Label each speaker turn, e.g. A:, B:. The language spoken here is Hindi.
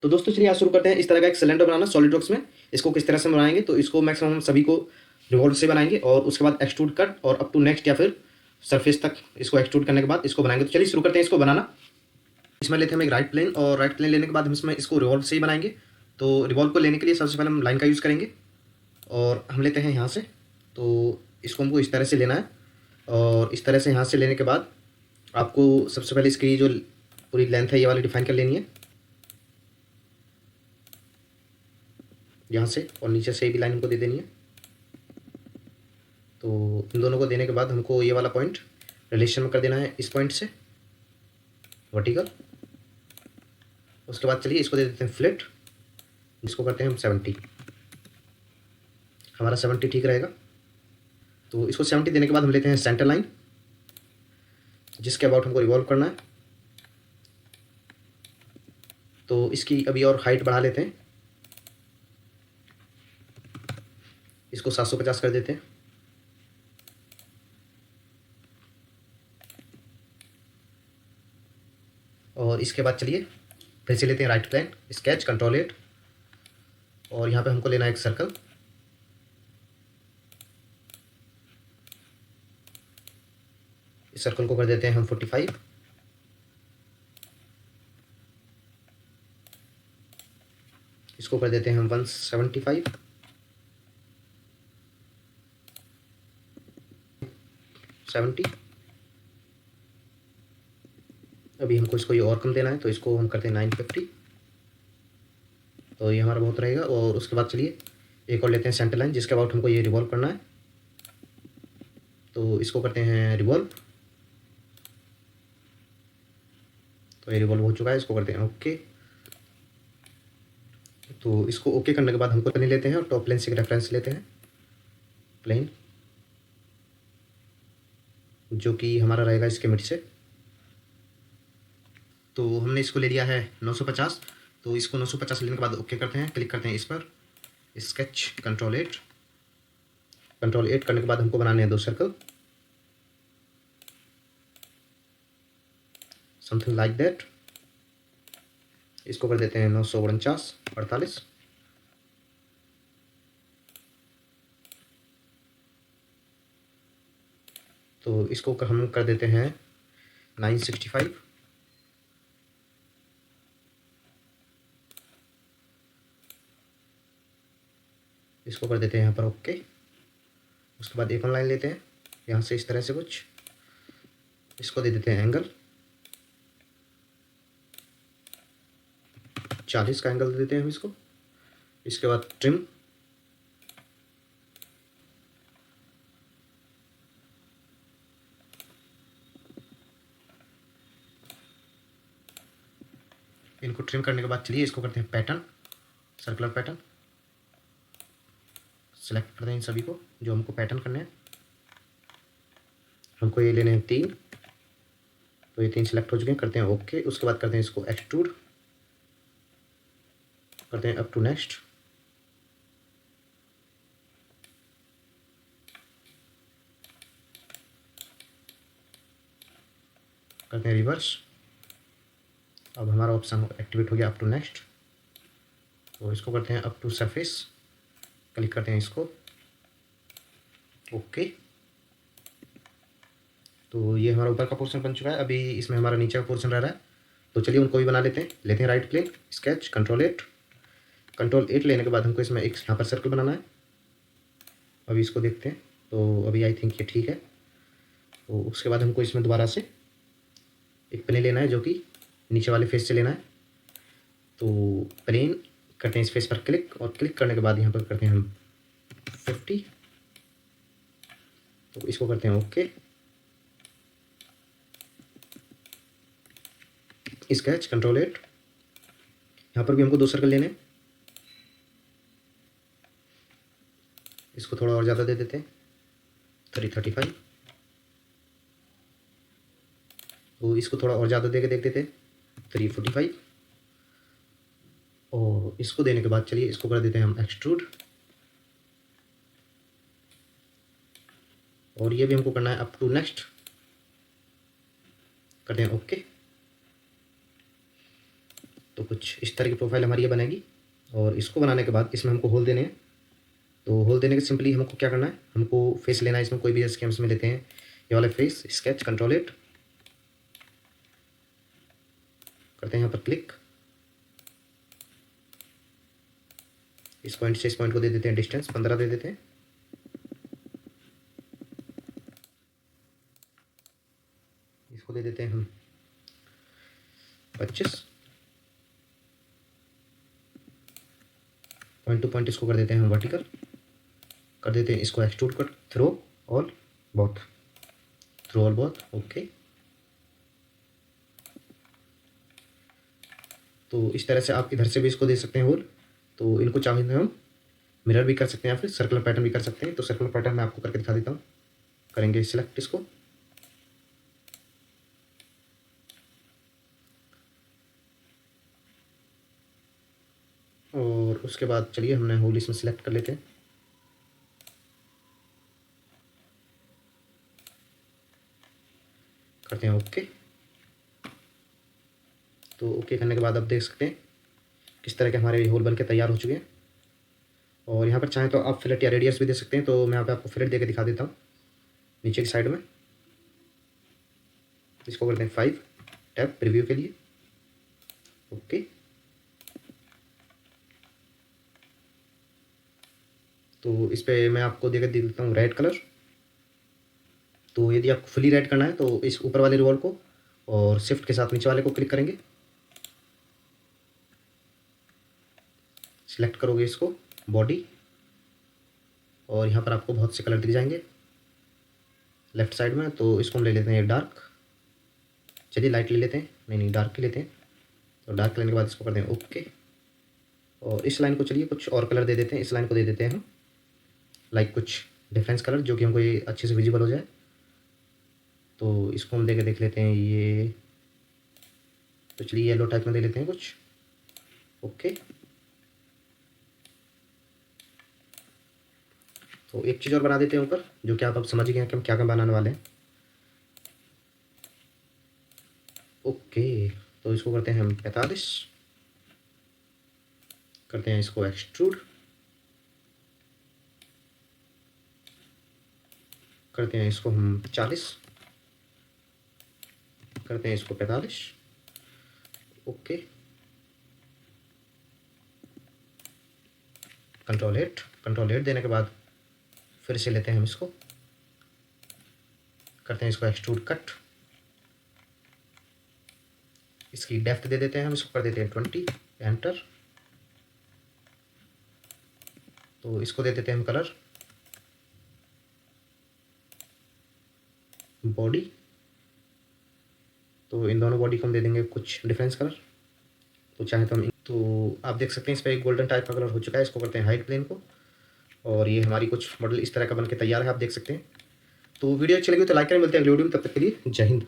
A: तो दोस्तों चलिए आज शुरू करते हैं इस तरह का एक सिलेंडर बनाना सॉलिडवर्क्स में। इसको किस तरह से बनाएंगे, तो इसको मैक्सिमम हम सभी को रिवॉल्व से बनाएंगे और उसके बाद एक्सट्रूड कट और अप टू नेक्स्ट या फिर सरफेस तक इसको एक्सट्रूड करने के बाद इसको बनाएंगे। तो चलिए शुरू करते हैं इसको बनाना। इसमें लेते हैं हम एक राइट प्लेन और राइट प्लेन लेने के बाद हम इसमें इसको रिवॉल्व से ही बनाएंगे। तो रिवॉल्व को लेने के लिए सबसे पहले हम लाइन का यूज़ करेंगे और हम लेते हैं यहाँ से। तो इसको हमको इस तरह से लेना है और इस तरह से यहाँ से लेने के बाद आपको सबसे पहले इसकी जो पूरी लेंथ है ये वाली डिफाइन कर लेनी है यहाँ से, और नीचे से भी लाइन हमको दे देनी है। तो इन दोनों को देने के बाद हमको ये वाला पॉइंट रिलेशन में कर देना है इस पॉइंट से वर्टिकल। उसके बाद चलिए इसको दे देते हैं फ्लैट, जिसको करते हैं हम 70। हमारा 70 ठीक रहेगा। तो इसको 70 देने के बाद हम लेते हैं सेंटर लाइन, जिसके अबाउट हमको रिवॉल्व करना है। तो इसकी अभी और हाइट बढ़ा लेते हैं, इसको 750 कर देते हैं। और इसके बाद चलिए फिर से लेते हैं राइट प्लेन, स्केच कंट्रोल 8, और यहाँ पे हमको लेना है एक सर्कल। इस सर्कल को कर देते हैं हम 45। इसको कर देते हैं हम 175। 70। अभी हमको इसको ये और कम देना है, तो इसको हम करते हैं 950। तो ये हमारा बहुत रहेगा। और उसके बाद चलिए एक और लेते हैं सेंटर लाइन, जिसके अबाउट हमको ये रिवॉल्व करना है। तो इसको करते हैं रिवॉल्व। तो ये रिवॉल्व हो चुका है, इसको करते हैं ओके। तो इसको ओके करने के बाद हमको प्लेन लेते हैं और टॉप प्लेन से एक रेफरेंस लेते हैं प्लेन, जो कि हमारा रहेगा इसके मिड से। तो हमने इसको ले लिया है 950। तो इसको 950 लेने के बाद ओके करते हैं, क्लिक करते हैं इस पर, स्केच कंट्रोल 8। कंट्रोल 8 करने के बाद हमको बनाने हैं दो सर्कल, समथिंग लाइक दैट। इसको कर देते हैं 949 48। तो इसको हम कर देते हैं 965। इसको कर देते हैं यहाँ पर ओके। उसके बाद एक और लाइन लेते हैं यहाँ से इस तरह से कुछ, इसको दे देते हैं एंगल 40 का एंगल दे देते हैं हम इसको। इसके बाद ट्रिम, इनको ट्रिम करने के बाद चलिए इसको करते हैं पैटर्न, सर्कुलर पैटर्न। सेलेक्ट करते हैं इन सभी को जो हमको पैटर्न करने हैं। हमको ये लेने हैं 3। तो ये 3 सेलेक्ट हो चुके हैं, करते हैं ओके। उसके बाद करते हैं इसको एक्सट्रूड, करते हैं अप टू नेक्स्ट। करते हैं रिवर्स। अब हमारा ऑप्शन एक्टिवेट हो गया अप टू नेक्स्ट। तो इसको करते हैं अप टू सरफेस, क्लिक करते हैं इसको ओके। तो ये हमारा ऊपर का पोर्शन बन चुका है। अभी इसमें हमारा नीचे का पोर्शन रह रहा है। तो चलिए उनको भी बना लेते हैं। लेते हैं right plane, sketch control 8। Control 8 लेने के बाद हमको इसमें एक यहाँ पर सर्कल बनाना है। अभी इसको देखते हैं। तो अभी आई थिंक ये ठीक है। तो उसके बाद हमको इसमें दोबारा से एक प्लेन लेना है, जो कि नीचे वाले फेस से लेना है। तो प्लेन करते हैं इस फेस पर क्लिक, और क्लिक करने के बाद यहाँ पर करते हैं हम 50। तो इसको करते हैं ओके। Sketch control 8। यहाँ पर भी हमको 2 सर्कल लेने हैं। इसको थोड़ा और ज़्यादा दे देते हैं 335। तो इसको थोड़ा और ज़्यादा दे के देख देते हैं 345। और इसको देने के बाद चलिए इसको कर देते हैं हम एक्सट्रूड, और ये भी हमको करना है अप टू नेक्स्ट। करते हैं ओके। तो कुछ इस तरह की प्रोफाइल हमारी ये बनेगी। और इसको बनाने के बाद इसमें हमको होल देने हैं। तो होल देने के सिंपली हमको क्या करना है, हमको फेस लेना है। इसमें कोई भी जैसे कि हम इसमें लेते हैं ये वाला फेस, स्केच, कंट्रोल 8 करते हैं, यहाँ पर क्लिक। इस पॉइंट से इस पॉइंट को दे देते हैं डिस्टेंस 15 दे देते हैं। इसको दे देते हैं हम 25। पॉइंट टू पॉइंट इसको कर देते हैं हम वर्टिकल, कर देते हैं इसको extrude cut through all both, through all both. Okay, तो इस तरह से आप इधर से भी इसको दे सकते हैं होल। तो इनको चाहे तो हम मिरर भी कर सकते हैं या फिर सर्कुलर पैटर्न भी कर सकते हैं। तो सर्कुलर पैटर्न मैं आपको करके दिखा देता हूँ। करेंगे सिलेक्ट इसको, और उसके बाद चलिए हमने होल इसमें सिलेक्ट कर लेते हैं। करते हैं ओके। तो ओके करने के बाद आप देख सकते हैं किस तरह के हमारे होल बन के तैयार हो चुके हैं। और यहाँ पर चाहें तो आप फिलेट या रेडियस भी दे सकते हैं। तो मैं यहाँ पे आपको फिलेट देकर दिखा देता हूँ नीचे की साइड में। इसको करते हैं 5 टैप प्रीव्यू के लिए। ओके, तो इस पर मैं आपको देकर दे देता हूँ रेड कलर। तो यदि आपको फुली रेड करना है तो इस ऊपर वाले रिवॉल्व को और शिफ्ट के साथ नीचे वाले को क्लिक करेंगे, सिलेक्ट करोगे इसको बॉडी, और यहाँ पर आपको बहुत से कलर दिख जाएंगे लेफ्ट साइड में। तो इसको हम ले लेते हैं डार्क, चलिए लाइट ले लेते हैं, नहीं डार्क ही लेते हैं। तो डार्क लेने के बाद इसको करते हैं ओके। और इस लाइन को चलिए कुछ और कलर दे देते हैं, इस लाइन को दे देते हैं हम लाइक कुछ डिफरेंस कलर जो कि हमको ये अच्छे से विजिबल हो जाए। तो इसको हम देख लेते हैं ये, तो चलिए येलो टाइप में दे लेते हैं कुछ। ओके, तो एक चीज़ और बना देते हैं ऊपर, जो कि आप अब समझ गए हैं कि हम क्या क्या बनाने वाले हैं। ओके, तो इसको करते हैं हम 45, करते हैं इसको एक्सट्रूड, करते हैं इसको हम 40, करते हैं इसको 45। ओके, कंट्रोल 8 देने के बाद फिर से लेते हैं हम इसको, करते हैं इसको एक्सट्रूड कट, इसकी डेप्थ दे देते हैं हम, इसको कर देते हैं 20, एंटर। तो इसको दे देते हैं हम कलर बॉडी, तो इन दोनों बॉडी को हम दे देंगे कुछ डिफरेंस कलर। तो चाहे तो हम, तो आप देख सकते हैं इस पर एक गोल्डन टाइप का कलर हो चुका है। इसको करते हैं हाइड प्लेन को, और ये हमारी कुछ मॉडल इस तरह का बन के तैयार है, आप देख सकते हैं। तो वीडियो अच्छी लगी तो लाइक करें, मिलते हैं अगली वीडियो में, तब तक के लिए जय हिंद।